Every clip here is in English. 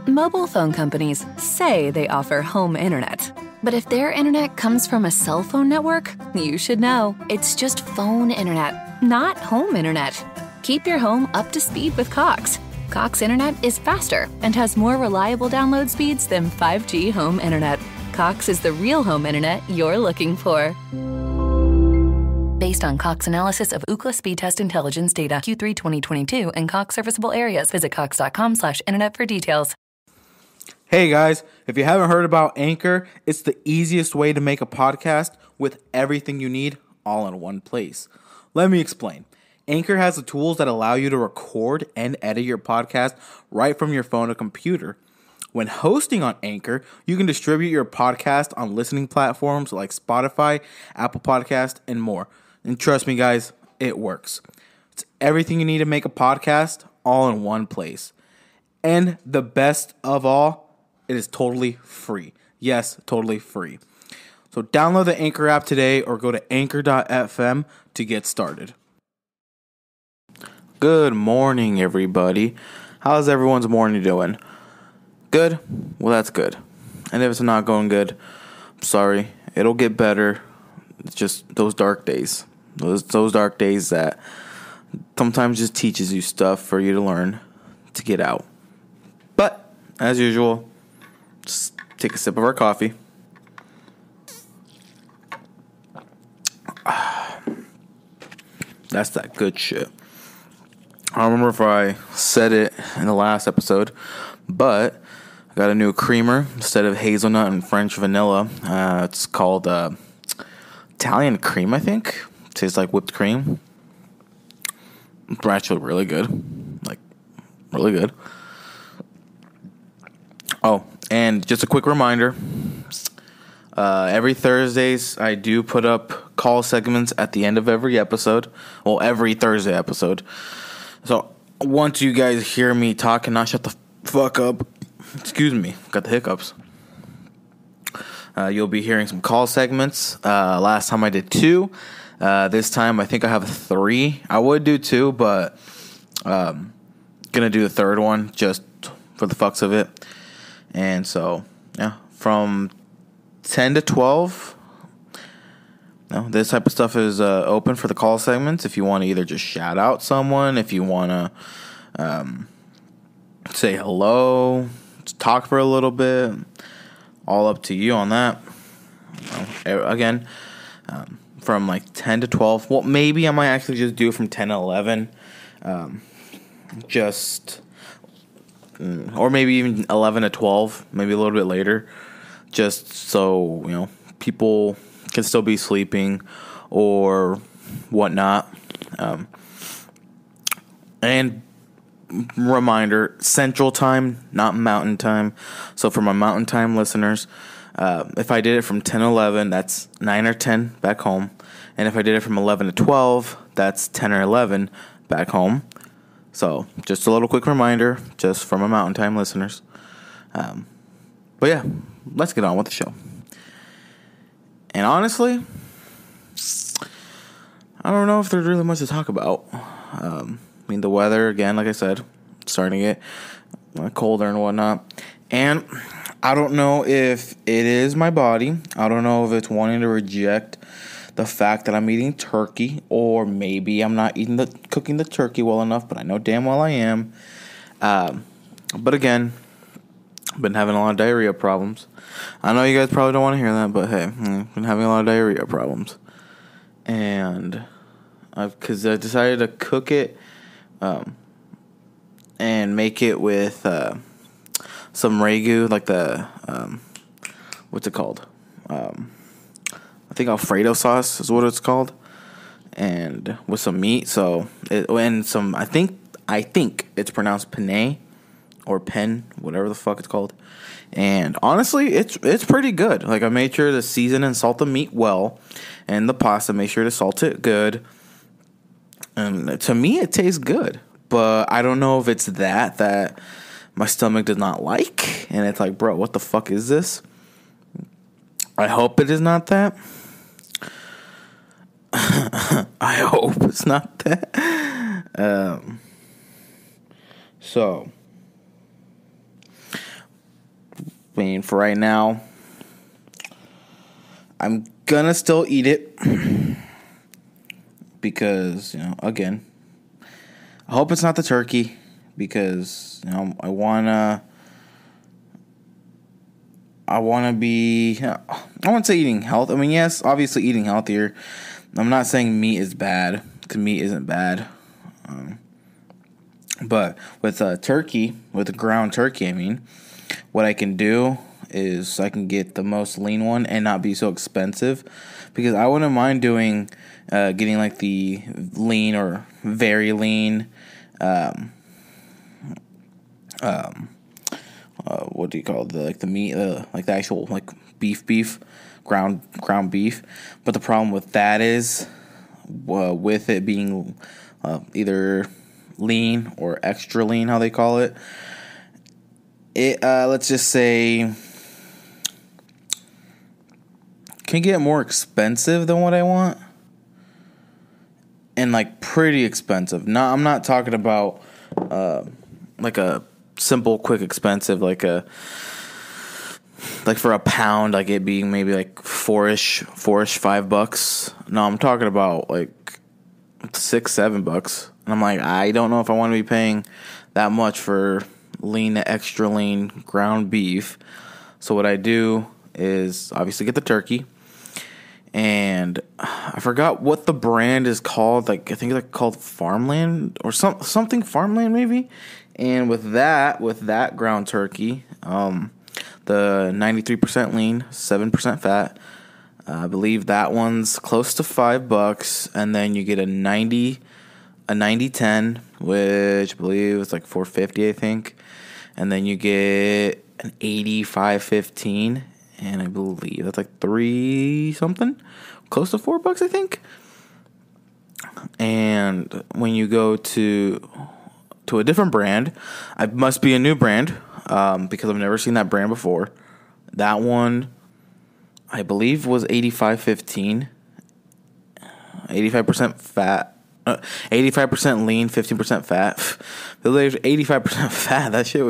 Mobile phone companies say they offer home internet. But if their internet comes from a cell phone network, you should know. It's just phone internet, not home internet. Keep your home up to speed with Cox. Cox internet is faster and has more reliable download speeds than 5G home internet. Cox is the real home internet you're looking for. Based on Cox analysis of Ookla speed test intelligence data Q3 2022 and Cox serviceable areas, visit cox.com/internet for details. Hey guys, if you haven't heard about Anchor, it's the easiest way to make a podcast with everything you need all in one place. Let me explain. Anchor has the tools that allow you to record and edit your podcast right from your phone or computer. When hosting on Anchor, you can distribute your podcast on listening platforms like Spotify, Apple Podcast, and more. And trust me guys, it works. It's everything you need to make a podcast all in one place. And the best of all, it is totally free. Yes, totally free. So download the Anchor app today or go to anchor.fm to get started. Good morning, everybody. How's everyone's morning doing? Good? Well, that's good. And if it's not going good, I'm sorry. It'll get better. It's just those dark days. Those dark days that sometimes just teaches you stuff for you to learn to get out. But, as usual, just take a sip of our coffee. That's that good shit. I don't remember if I said it in the last episode, but I got a new creamer instead of hazelnut and French vanilla. It's called Italian cream, I think. It tastes like whipped cream. It's actually really good. Like, really good. Oh, and just a quick reminder, every Thursdays I do put up call segments at the end of every episode. Well, every Thursday episode. So once you guys hear me talk and not shut the fuck up, excuse me, got the hiccups. You'll be hearing some call segments. Last time I did 2. This time I think I have 3. I would do 2, but gonna do the 3rd one just for the fucks of it. And so, yeah, from 10 to 12, this type of stuff is open for the call segments. If you want to either just shout out someone, if you want to say hello, just talk for a little bit, all up to you on that. Again, from like 10 to 12. Well, maybe I might actually just do it from 10 to 11. Or maybe even 11 to 12, maybe a little bit later, just so, people can still be sleeping or whatnot. And reminder, Central Time, not Mountain Time. So for my Mountain Time listeners, if I did it from 10 to 11, that's 9 or 10 back home. And if I did it from 11 to 12, that's 10 or 11 back home. So, just a little quick reminder, just for my Mountain Time listeners. But yeah, let's get on with the show. And honestly, I don't know if there's really much to talk about. The weather, again, like I said, starting to get colder and whatnot. And I don't know if it is my body. I don't know if it's wanting to reject the fact that I'm eating turkey, or maybe I'm not cooking the turkey well enough, but I know damn well I am. But again, I've been having a lot of diarrhea problems. I know you guys probably don't want to hear that, but hey, I've been having a lot of diarrhea problems. And because I decided to cook it and make it with some ragu, like the, what's it called? I think Alfredo sauce is what it's called, and with some meat. So I think it's pronounced penne or pen, whatever the fuck it's called. And honestly, it's pretty good. Like, I made sure to season and salt the meat well, and the pasta, make sure to salt it good. And to me, it tastes good, but I don't know if it's that my stomach does not like, and it's like, bro, what the fuck is this? I hope it is not that. I hope it's not that. So I mean, for right now, I'm gonna still eat it because, again, I hope it's not the turkey because, I want to say eating health. I mean, yes, obviously eating healthier. I'm not saying meat is bad, because meat isn't bad. But with turkey, with the ground turkey, I mean, what I can do is I can get the most lean one and not be so expensive, because I wouldn't mind getting like the lean or very lean, what do you call it? The meat, like the actual like beef, ground beef. But the problem with that is, with it being either lean or extra lean, how they call it, let's just say, can get more expensive than what I want, and like pretty expensive. I'm not talking about like a simple, quick, expensive, like for a pound, like it being maybe like $4-ish, $5. No, I'm talking about like $6-7. And I'm like, I don't know if I want to be paying that much for lean to extra lean ground beef. So what I do is obviously get the turkey, and I forgot what the brand is called. Like, I think it's like called Farmland or something Farmland maybe. And with that ground turkey, the 93% lean, 7% fat, I believe that one's close to $5. And then you get a 90/10, which I believe is like $4.50, I think. And then you get an 85/15, and I believe that's like $3 something, close to $4, I think. And when you go to a different brand, it must be a new brand, because I've never seen that brand before. That one, I believe, was 85/15, 85% fat, 85% lean, 15% fat. There's 85% fat. That shit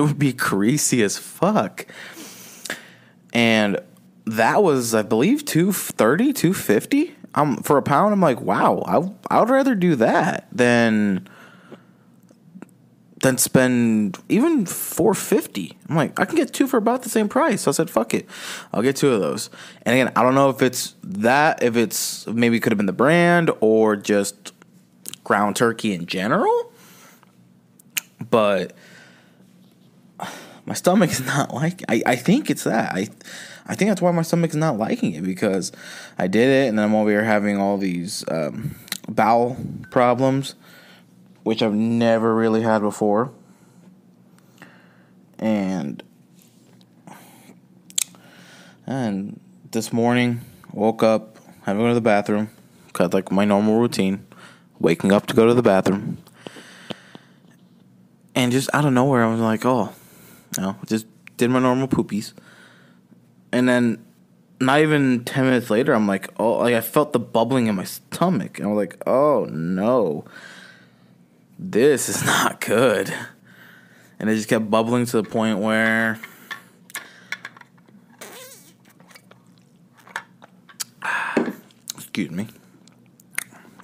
would be greasy as fuck. And that was, I believe, $2.30, $2.50. For a pound. I'm like, wow, I would rather do that than spend even $4.50. I'm like, I can get two for about the same price. So I said, fuck it, I'll get two of those. And again, I don't know if it's maybe could have been the brand or just ground turkey in general, but my stomach is not like. I think it's that. I think that's why my stomach is not liking it, because I did it, and then I'm over here having all these bowel problems, which I've never really had before. And this morning, woke up, had to go to the bathroom, got like my normal routine, waking up to go to the bathroom, and just out of nowhere, I was like, just did my normal poopies. And then not even 10 minutes later, I'm like, I felt the bubbling in my stomach. And I was like, oh no, this is not good. And it just kept bubbling to the point where excuse me,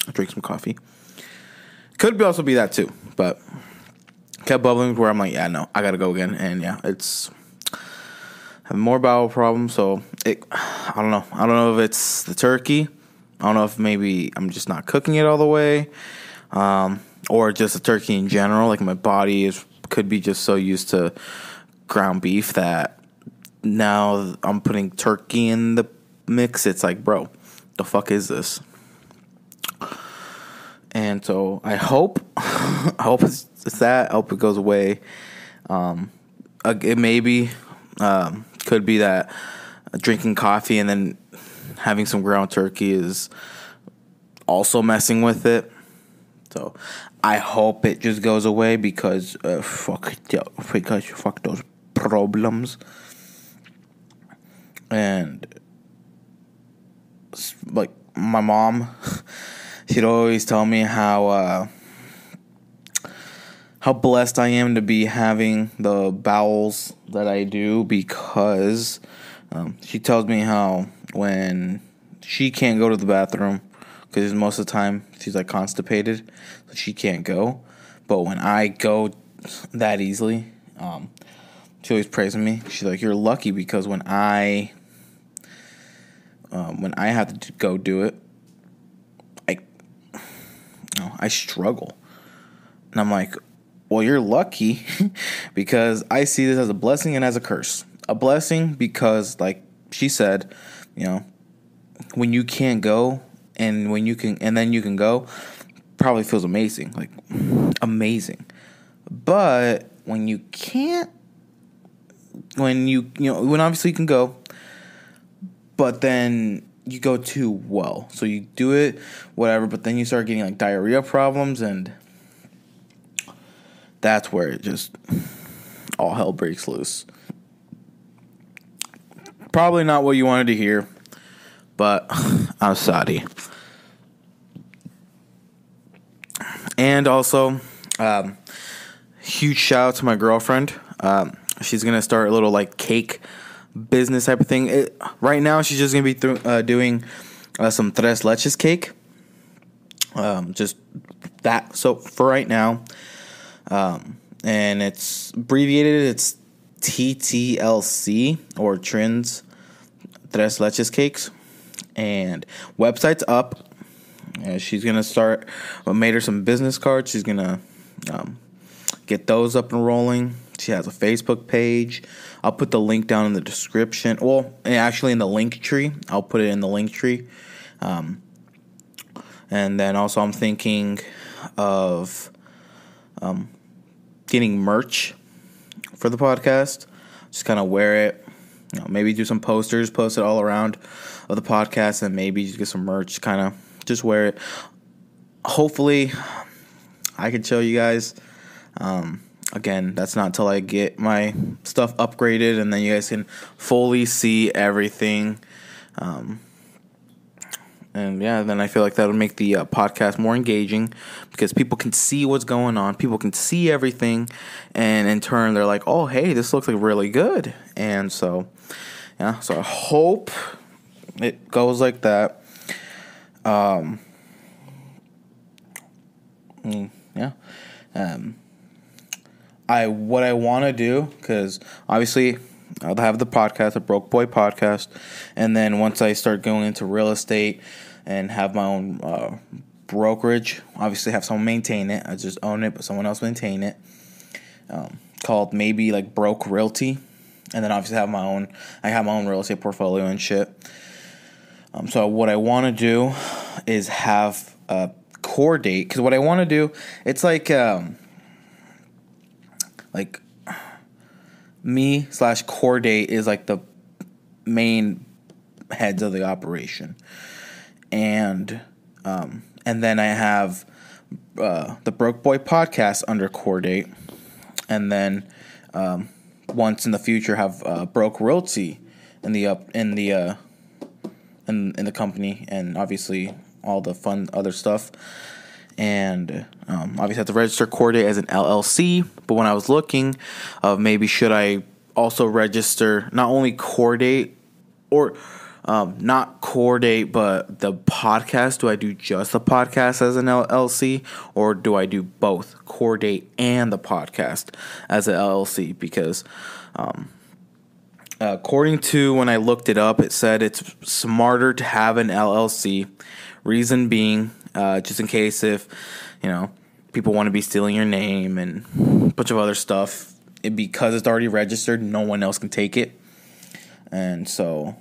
I drank some coffee. Could also be that too, but kept bubbling where I'm like, yeah, no, I gotta go again. And yeah, it's having more bowel problems. So I don't know. I don't know if it's the turkey. I don't know if maybe I'm just not cooking it all the way, or just the turkey in general. Like, my body could be just so used to ground beef that now I'm putting turkey in the mix. It's like, bro, the fuck is this? And so I hope it's that. I hope it goes away. It maybe could be that drinking coffee and then having some ground turkey is also messing with it. So I hope it just goes away, because fuck those problems. And like, my mom, she'd always tell me how how blessed I am to be having the bowels that I do, because she tells me how when she can't go to the bathroom, because most of the time she's like constipated, so she can't go. But when I go that easily, she always praises me. She's like, "You're lucky, because when I have to go do it, I struggle." And I'm like, "Well, you're lucky," because I see this as a blessing and as a curse. A blessing because, like she said, when you can't go and when you can, and then you can go, probably feels amazing, like amazing. But when you can't, when obviously you can go, but then you go too well. So you do it, whatever, but then you start getting like diarrhea problems, and that's where it just all hell breaks loose. Probably not what you wanted to hear, but I'm sorry. And also, huge shout out to my girlfriend. She's gonna start a little like cake business type of thing. Right now, she's just gonna be doing some tres leches cake. Just that. So for right now, and it's abbreviated. It's TTLC, or Trins Tres Leches Cakes, and website's up. She's gonna start. I made her some business cards. She's gonna get those up and rolling. She has a Facebook page. I'll put the link down in the description. Well, actually in the link tree. I'll put it in the link tree. And then also I'm thinking of getting merch for the podcast. Just kind of wear it. Maybe do some posters, post it all around of the podcast, and maybe just get some merch. Kind of just wear it. Hopefully, I can show you guys. Again, that's not until I get my stuff upgraded, and then you guys can fully see everything. And yeah, then I feel like that would make the podcast more engaging, because people can see what's going on. People can see everything. And in turn, they're like, "Oh, hey, this looks like really good." And so, yeah, so I hope it goes like that. Yeah. What I want to do, because obviously I'll have the podcast, the Broke Boy podcast, and then once I start going into real estate and have my own brokerage, obviously have someone maintain it. I just own it, but someone else maintain it. Called maybe like Broke Realty, and then obviously I have my own real estate portfolio and shit. So what I want to do is have a core date, because what I want to do, it's like me/core date is like the main heads of the operation, and then I have the Broke Boy podcast under core date, and then once in the future have Broke Realty in the company, and obviously all the fun other stuff. And obviously have to register core date as an LLC. But when I was looking of maybe should I also register not only core date, or not core date, but the podcast. Do I do just the podcast as an LLC, or do I do both core date and the podcast as an LLC? Because according to when I looked it up, it said it's smarter to have an LLC. Reason being, just in case if, people want to be stealing your name and a bunch of other stuff, because it's already registered, no one else can take it. And so,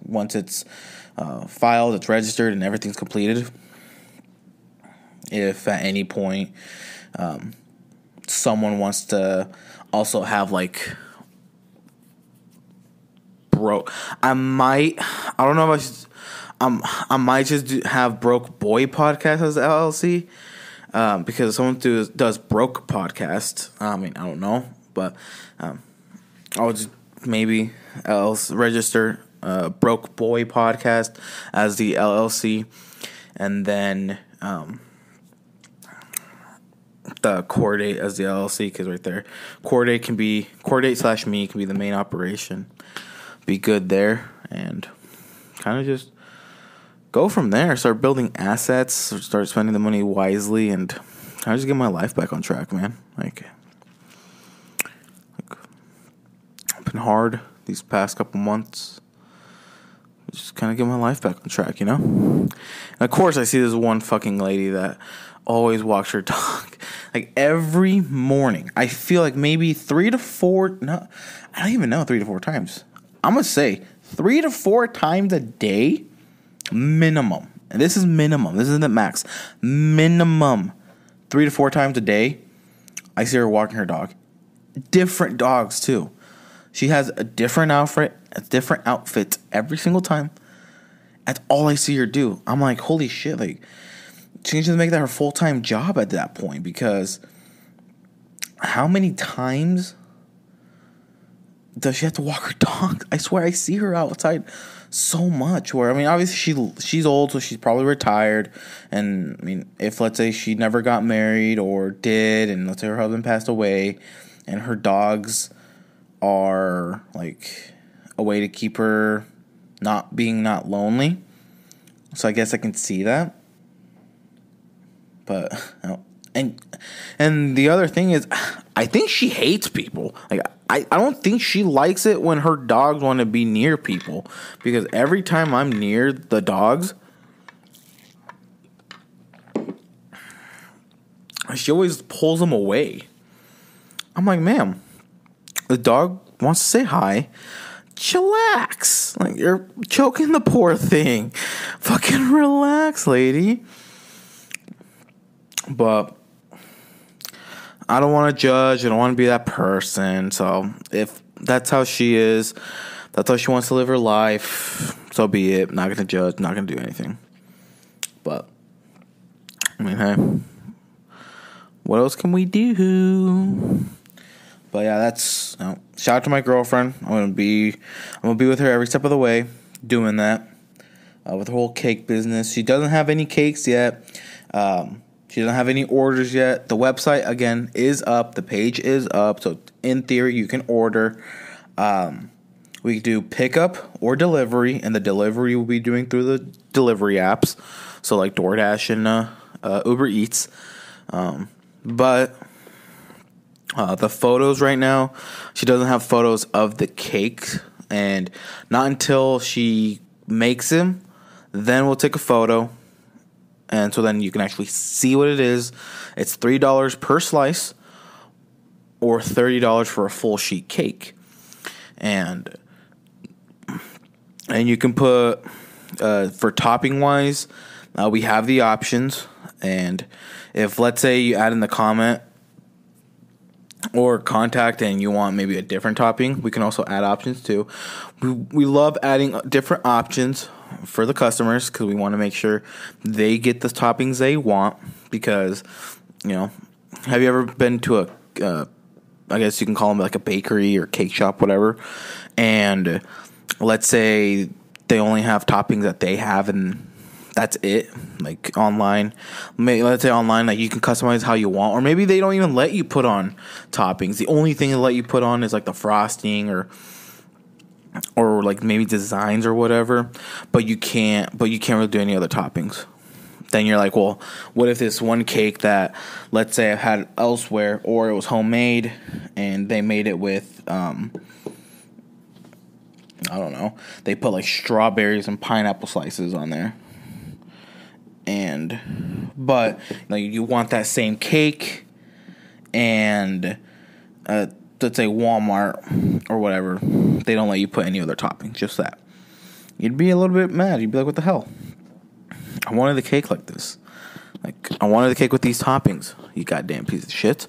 once it's filed, it's registered, and everything's completed, if at any point someone wants to also have like I don't know if I should. I might just have Broke Boy podcast as LLC, because someone does Broke podcast. I don't know, but I'll just maybe register Broke Boy podcast as the LLC, and then Core Date as the LLC, because right there, Core Date / me can be the main operation. Be good there, and kind of just go from there. Start building assets, start spending the money wisely, and kind of just get my life back on track, man. Like it's been hard these past couple months. Just kind of get my life back on track, you know? And of course, I see this one fucking lady that always walks her dog. Like, every morning. I feel like maybe 3 to 4... No, I don't even know 3 to 4 times. I'm going to say 3 to 4 times a day, minimum. And this is minimum. This isn't the max. Minimum 3 to 4 times a day, I see her walking her dog. Different dogs, too. She has a different outfit every single time. That's all I see her do. I'm like, holy shit, like, she needs to make that her full-time job at that point, because how many times does she have to walk her dog? I swear I see her outside so much, where, I mean, obviously she's old, so she's probably retired, and, I mean, if, let's say, she never got married, or did, and let's say her husband passed away, and her dogs are like a way to keep her not lonely. So I guess I can see that. But and the other thing is, I think she hates people. Like I don't think she likes it when her dogs want to be near people, because every time I'm near the dogs, she always pulls them away. I'm like, ma'am, the dog wants to say hi. Chillax. Like, you're choking the poor thing. Fucking relax, lady. But I don't want to judge. I don't want to be that person. So if that's how she is, that's how she wants to live her life, so be it. Not going to judge. Not going to do anything. But, I mean, hey, what else can we do? But yeah, that's shout out to my girlfriend. I'm gonna be with her every step of the way, doing that with the whole cake business. She doesn't have any cakes yet. She doesn't have any orders yet. The website again is up. The page is up. So in theory, you can order. We do pickup or delivery, and the delivery we'll be doing through the delivery apps. So like DoorDash and Uber Eats. But the photos right now, she doesn't have photos of the cake, and not until she makes them, then we'll take a photo, and so then you can actually see what it is. It's $3 per slice, or $30 for a full sheet cake, and you can put for topping wise, we have the options, and if let's say you add in the comment or contact and you want maybe a different topping, we can also add options too. We love adding different options for the customers, because we want to make sure they get the toppings they want. Because, you know, have you ever been to a I guess you can call them like a bakery or cake shop, whatever, and let's say they only have toppings that they have, and that's it. Like online, let's say online, like you can customize how you want, or maybe they don't even let you put on toppings. The only thing they let you put on is like the frosting or like maybe designs or whatever. But you can't really do any other toppings. Then you're like, well, what if this one cake that, let's say I've had elsewhere, or it was homemade and they made it with I don't know, they put like strawberries and pineapple slices on there. But you want that same cake, and let's say Walmart or whatever, they don't let you put any other toppings, just that. You'd be a little bit mad. You'd be like, what the hell? I wanted the cake like this. Like, I wanted the cake with these toppings, you goddamn piece of shit.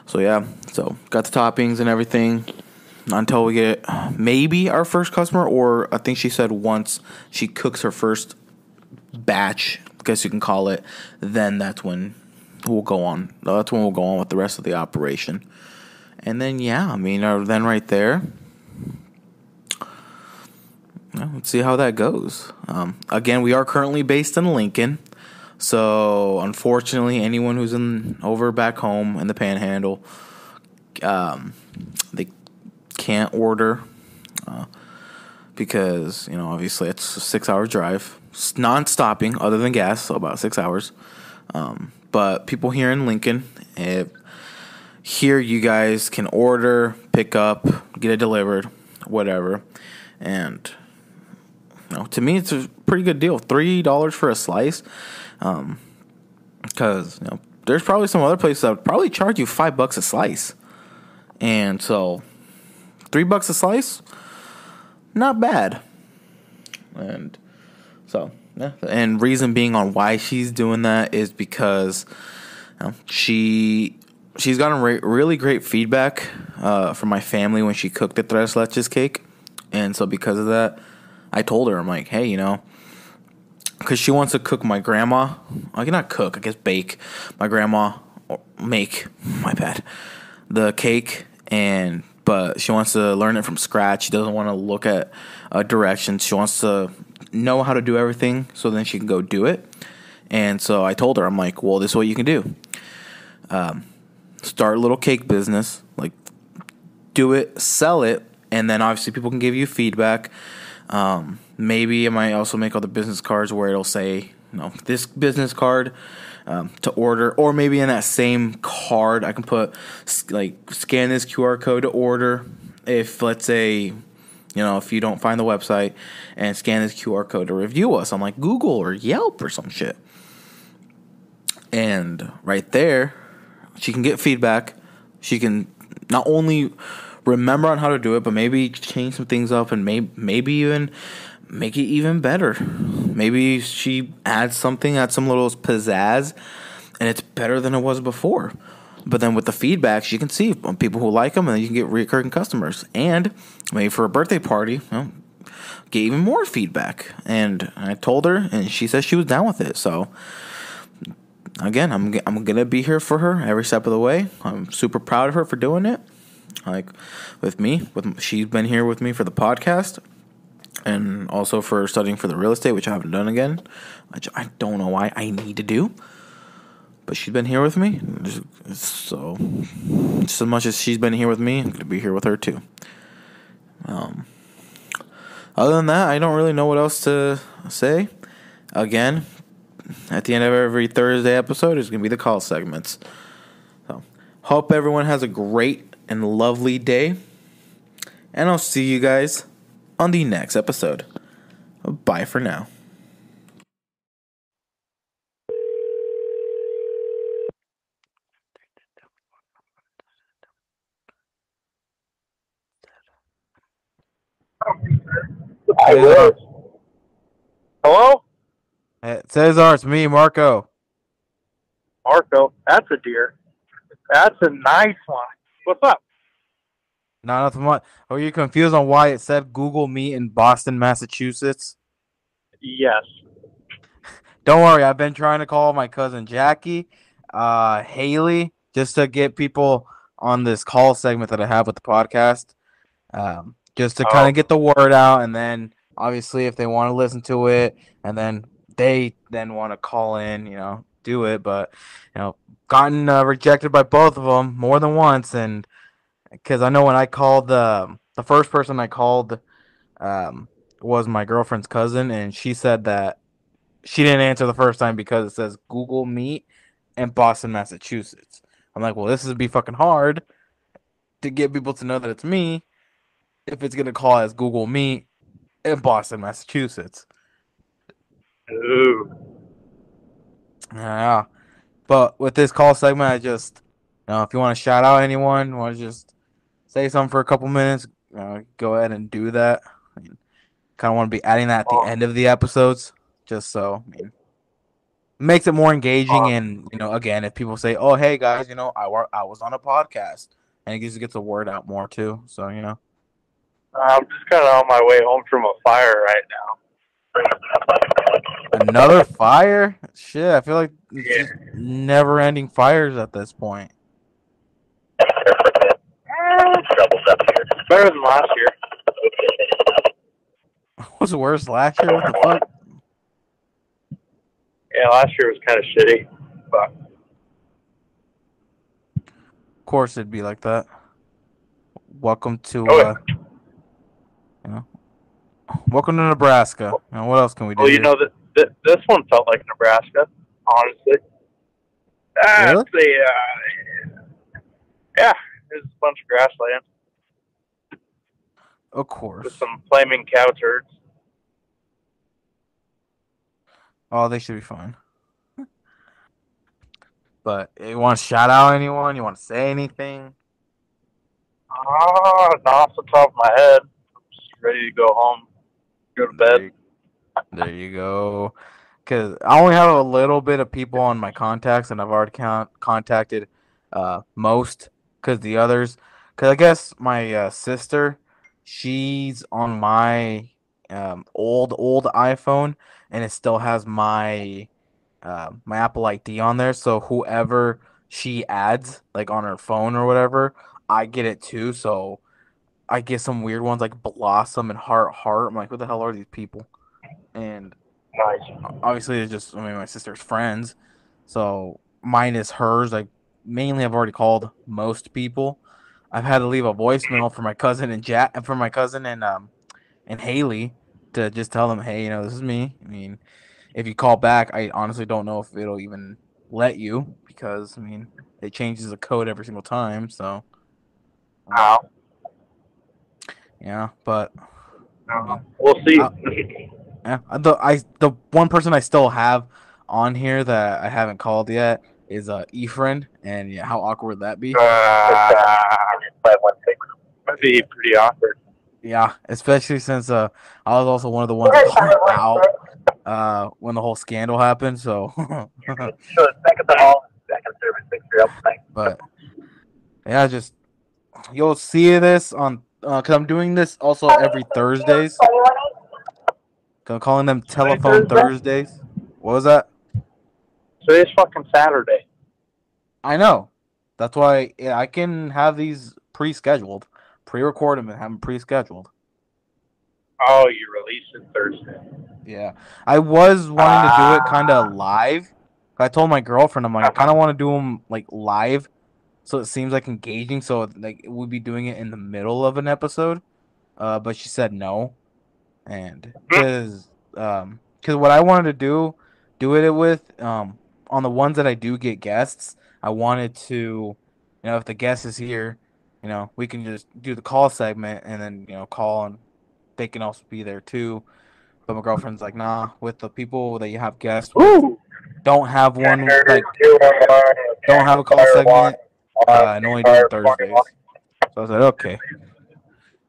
So yeah, got the toppings and everything until we get maybe our first customer, or I think she said once she cooks her first batch, I guess you can call it, then that's when we'll go on. That's when we'll go on with the rest of the operation. And then, yeah, I mean, then right there, let's see how that goes. Again, we are currently based in Lincoln, So unfortunately, anyone who's over back home in the Panhandle, they can't order because obviously it's a 6-hour drive, it's non-stopping other than gas, so about 6 hours. But people here in Lincoln, here you guys can order, pick up, get it delivered, whatever, and to me it's a pretty good deal. $3 for a slice, because there's probably some other places that would probably charge you $5 a slice, and so $3 a slice, not bad. And so yeah, and reason being on why she's doing that is because she's gotten really great feedback from my family when she cooked the tres leches cake, and so because of that, I told her, I'm like, hey, because she wants to cook my grandma. I cannot cook, I guess bake my grandma, or make, my bad, the cake, but she wants to learn it from scratch. She doesn't want to look at directions. She wants to know how to do everything so then she can go do it. And so I told her, I'm like, well, this is what you can do. Start a little cake business, like do it, sell it, and then obviously people can give you feedback. Maybe I might also make other business cards where it'll say, this business card to order, or maybe in that same card I can put scan this QR code to order. If let's say, if you don't find the website, and scan this QR code to review us on like Google or Yelp or some shit. And right there, she can get feedback. She can not only remember on how to do it, but maybe change some things up and maybe even make it even better. Maybe she adds some little pizzazz, and it's better than it was before. But then with the feedback, she can see people who like them, and then you can get recurring customers. And maybe for a birthday party, get even more feedback. And I told her, and she said she was down with it. So again, I'm gonna be here for her every step of the way. I'm super proud of her for doing it. Like she's been here with me for the podcast, and also for studying for the real estate, which I haven't done again. I don't know why I need to do. But she's been here with me, so just as much as she's been here with me, I'm going to be here with her too. Other than that, I don't really know what else to say. Again, at the end of every Thursday episode is going to be the call segments. So, hope everyone has a great and lovely day, and I'll see you guys on the next episode. Bye for now. Hello? Cesar, it's me, Marco. Marco, that's a deer. That's a nice one. What's up? Nothing much. Are you confused on why it said Google Meet in Boston, Massachusetts? Yes. Don't worry, I've been trying to call my cousin Jackie, Haley, just to get people on this call segment that I have with the podcast. Just to kind of get the word out, and then obviously if they want to listen to it, and then they want to call in, do it. But gotten rejected by both of them more than once, and because I know when I called the first person I called was my girlfriend's cousin, and she said that she didn't answer the first time because it says Google Meet in Boston, Massachusetts. I'm like, well, this would be fucking hard to get people to know that it's me if it's going to call as Google Meet in Boston, Massachusetts. Ooh. Yeah. But with this call segment, I just, if you want to shout out anyone, want to just say something for a couple minutes, go ahead and do that. I kind of want to be adding that at the end of the episodes, just so, it makes it more engaging. And, again, if people say, oh, hey, guys, I was on a podcast, and it just gets the word out more, too. So, I'm just kind of on my way home from a fire right now. Another fire? Shit, I feel like it's just never-ending fires at this point. Better than last year. Was worse last year? What the fuck? Yeah, last year was kind of shitty, but Of course, it'd be like that. Welcome to oh, you know, welcome to Nebraska. What else can we do well, you here? know this one felt like Nebraska, honestly. Really? Yeah, there's a bunch of grassland Of with course. some flaming cow turds. Oh, they should be fine. But you want to shout out anyone? You want to say anything? Not off the top of my head. I'm just ready to go home, go to There bed. you, there you go. Because I only have a little bit of people on my contacts, and I've already contacted most. Because the others, because I guess my sister, she's on my old iPhone, and it still has my Apple ID on there. So whoever she adds, like on her phone or whatever, I get it too. So I get some weird ones like Blossom and Heart. I'm like, what the hell are these people? And Nice. obviously, it's just, I mean, my sister's friends. So mine is hers. I mainly have already called most people. I've had to leave a voicemail for my cousin and and Haley to just tell them, hey, this is me. I mean, if you call back, I honestly don't know if it'll even let you because I mean it changes the code every single time. So Ow. yeah, but I mean, We'll see. I, yeah, the one person I still have on here that I haven't called yet is Efren, and yeah, how awkward would that be? That'd be pretty awkward. Yeah, especially since I was also one of the ones that called out when the whole scandal happened. So, but yeah, just you'll see this on because I'm doing this also every Thursdays. I'm calling them Today's telephone Thursday? Thursdays. What was that? Today's fucking Saturday. I know. That's why I can have these pre-scheduled, pre-record them, and have them pre-scheduled. Oh, you release it Thursday. Yeah, I was wanting to do it kind of live. I told my girlfriend, I'm like, I kind of want to do them like live, so it seems like engaging. So like we'd be doing it in the middle of an episode. But she said no. And because what I wanted to do it with on the ones that I do get guests, I wanted to, if the guest is here, we can just do the call segment and then call and they can also be there too. But my girlfriend's like, nah, with the people that you have guests with, Ooh. don't have one like don't have a call segment and only do them Thursdays. So I was like, okay,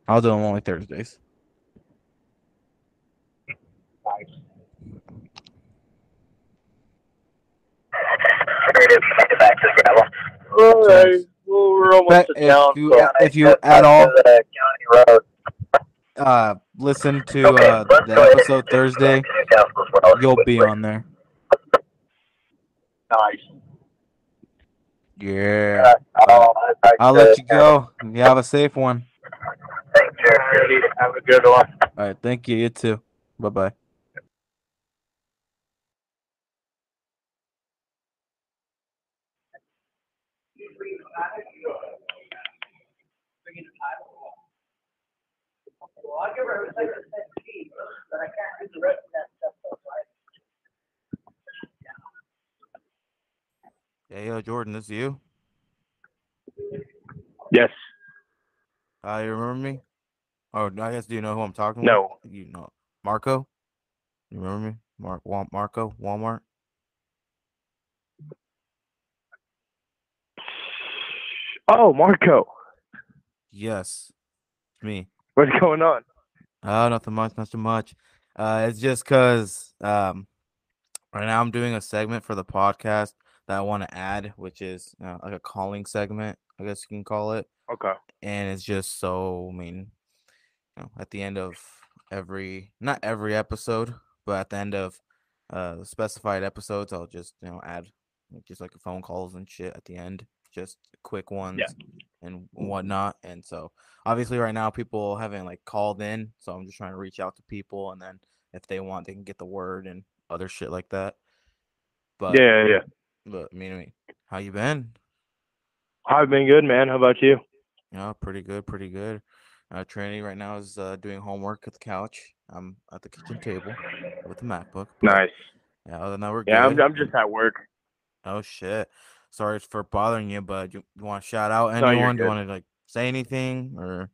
I'll do them only Thursdays. Nice. All right. Well, we're almost to town. If you at all listen to the episode Thursday, you'll be on there. Nice. Yeah. I'll let you go. You have a safe one. Have a good one. All right. Thank you. You too. Bye bye. Hey, yo, Jordan, this is you. Yes. You remember me? Oh, I guess do you know who I'm talking No. with? You know, Marco. You remember me? Marco, Walmart. Oh, Marco. Yes, it's me. What's going on? Oh, nothing much, nothing much. It's just cause right now I'm doing a segment for the podcast that I want to add, which is like a calling segment, I guess you can call it. Okay. And it's just so, I mean, at the end of not every episode, but at the end of the specified episodes, I'll just add just like phone calls and shit at the end, just quick Yeah. ones and whatnot. And so obviously right now people haven't like called in, so I'm just trying to reach out to people, and then if they want, they can get the word and other shit like that. But Yeah. I mean, how you been? I've been good, man. How about you? Yeah, pretty good, pretty good. Trinity right now is doing homework at the couch. I'm at the kitchen table with the MacBook, but Nice. yeah, other than that, we're Yeah, I'm good. I'm just at work. Oh shit, sorry for bothering you, but you want to shout out No, you're anyone? Do you good. want to like say anything or?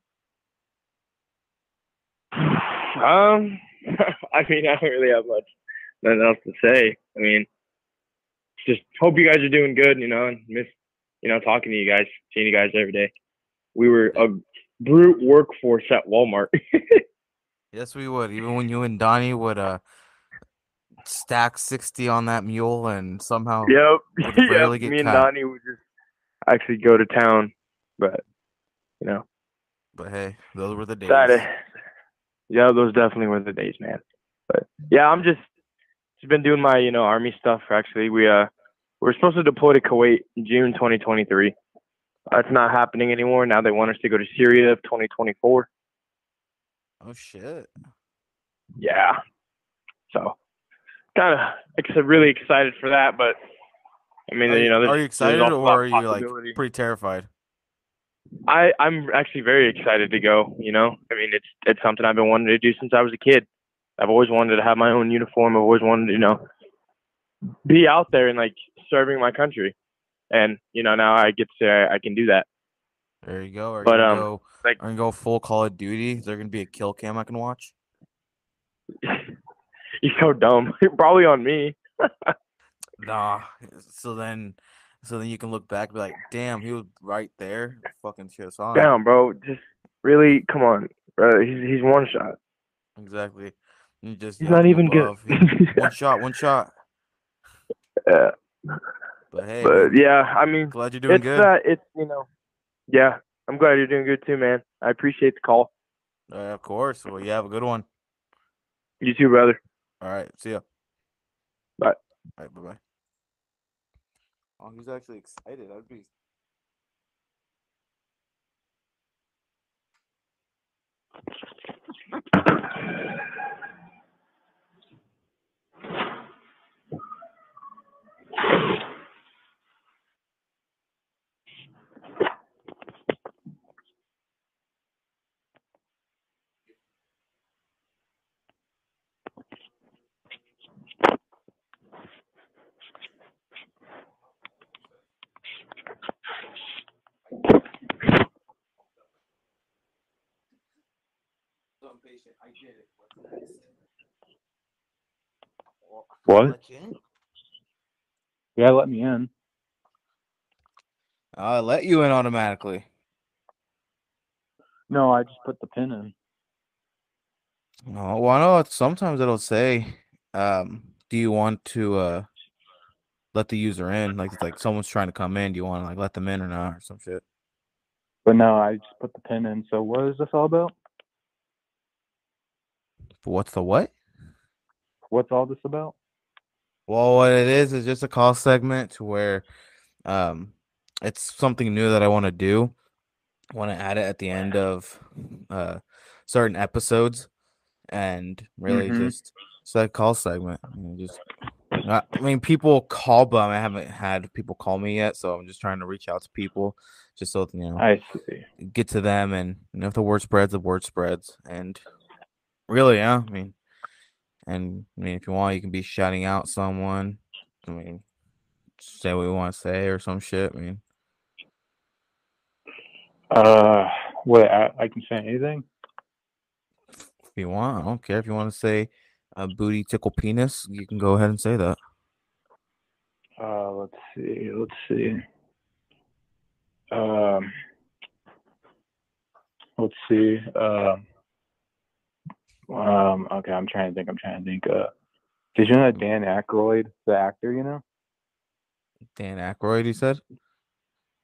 I mean, I don't really have nothing else to say. I mean, just hope you guys are doing good, and miss, talking to you guys, seeing you guys every day. We were a brute workforce at Walmart. Yes, we would. Even when you and Donnie would stack 60 on that mule and somehow Yep, would yep. rarely get Me and caught. Donnie would just actually go to town, but you know, But hey, those were the that, days. yeah, those definitely were the days, man. But yeah, I'm just been doing my army stuff. Actually, we're supposed to deploy to Kuwait in June 2023. That's not happening anymore. Now they want us to go to Syria 2024. Oh shit. Yeah, so kind of really excited for that. But I mean, Are you there's excited also or that are you like possibility. pretty terrified? I'm actually very excited to go. I mean, it's something I've been wanting to do since I was a kid. I've always wanted to have my own uniform. I've always wanted to, be out there and like serving my country. And now I get to say I can do that. There you go. But like Are you gonna go full Call of Duty? Is there gonna be a kill cam I can watch? you're so dumb. Probably on me. Nah. So then you can look back and be like, damn, he was right there. Fucking shit on him. Damn, bro. Just really, come on, bro. He's one shot. Exactly. He's You know, not from even good. above. One shot, one shot. Yeah. But hey, But man, yeah, I mean, glad you're doing good. it's yeah. I'm glad you're doing good too, man. I appreciate the call. Of course. Well, you have a good one. You too, brother. All right. See ya. Bye. All right. Bye bye. Oh, he's actually excited. I'd be. So impatient. I did it. What's next? Well, What? let you in. Yeah, let me in. I let you in automatically. No, I just put the pin in. Oh, well, I know sometimes it'll say, do you want to let the user in? Like it's like someone's trying to come in. Do you want to like let them in or not or some shit? But no, I just put the pin in. So what is this all about? But what's the what? What's all this about? Well, what it is just a call segment to where um it's something new that I want to do. I want to add it at the end of certain episodes and really Mm-hmm. just it's that call segment. Just I mean, people call, but I haven't had people call me yet, so I'm just trying to reach out to people, just so I see. get to them, and if the word spreads, and really, yeah, I mean, if you want, you can be shouting out someone. I mean, say what you want to say or some shit. I mean, Uh, what? I can say anything. if you want, I don't care if you want to say booty tickle penis, you can go ahead and say that. Let's see. Let's see. Um, let's see. Okay, I'm trying to think. Did you know that Dan Aykroyd, the actor? Dan Aykroyd, he said.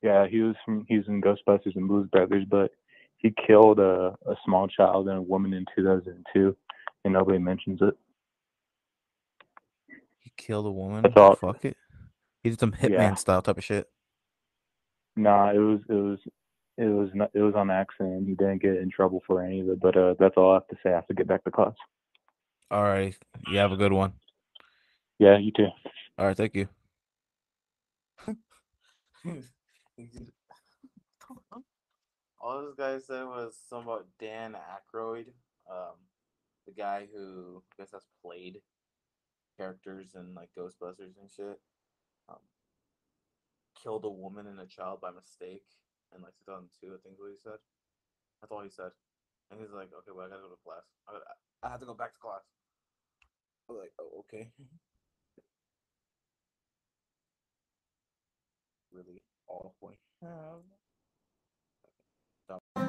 Yeah, he was in Ghostbusters and Blues Brothers, but he killed a small child and a woman in 2002, and nobody mentions it. He killed a That's woman. all. Fuck it. He did some Yeah. hitman style type of shit. Nah, it was on accident. He didn't get in trouble for any of it. But that's all I have to say. I have to get back to class. All right. You have a good one. Yeah, you too. All right, thank you. All this guy said was something about Dan Aykroyd, the guy who I guess has played characters in like Ghostbusters and shit. Um, Killed a woman and a child by mistake in like 2002, I think is what he said. That's all he said. And he's like, okay, well, I gotta go to class. I have to go back to class. I was like, oh, okay. Really awful.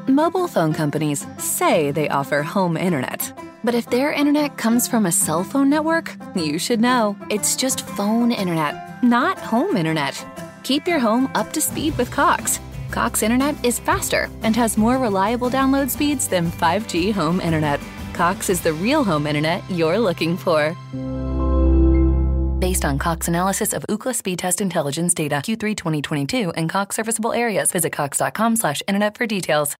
Mobile phone companies say they offer home internet. But if their internet comes from a cell phone network, you should know. It's just phone internet, not home internet. Keep your home up to speed with Cox. Cox internet is faster and has more reliable download speeds than 5G home internet. Cox is the real home internet you're looking for. Based on Cox analysis of Ookla speed test intelligence data Q3 2022 and Cox serviceable areas, visit cox.com/internet for details.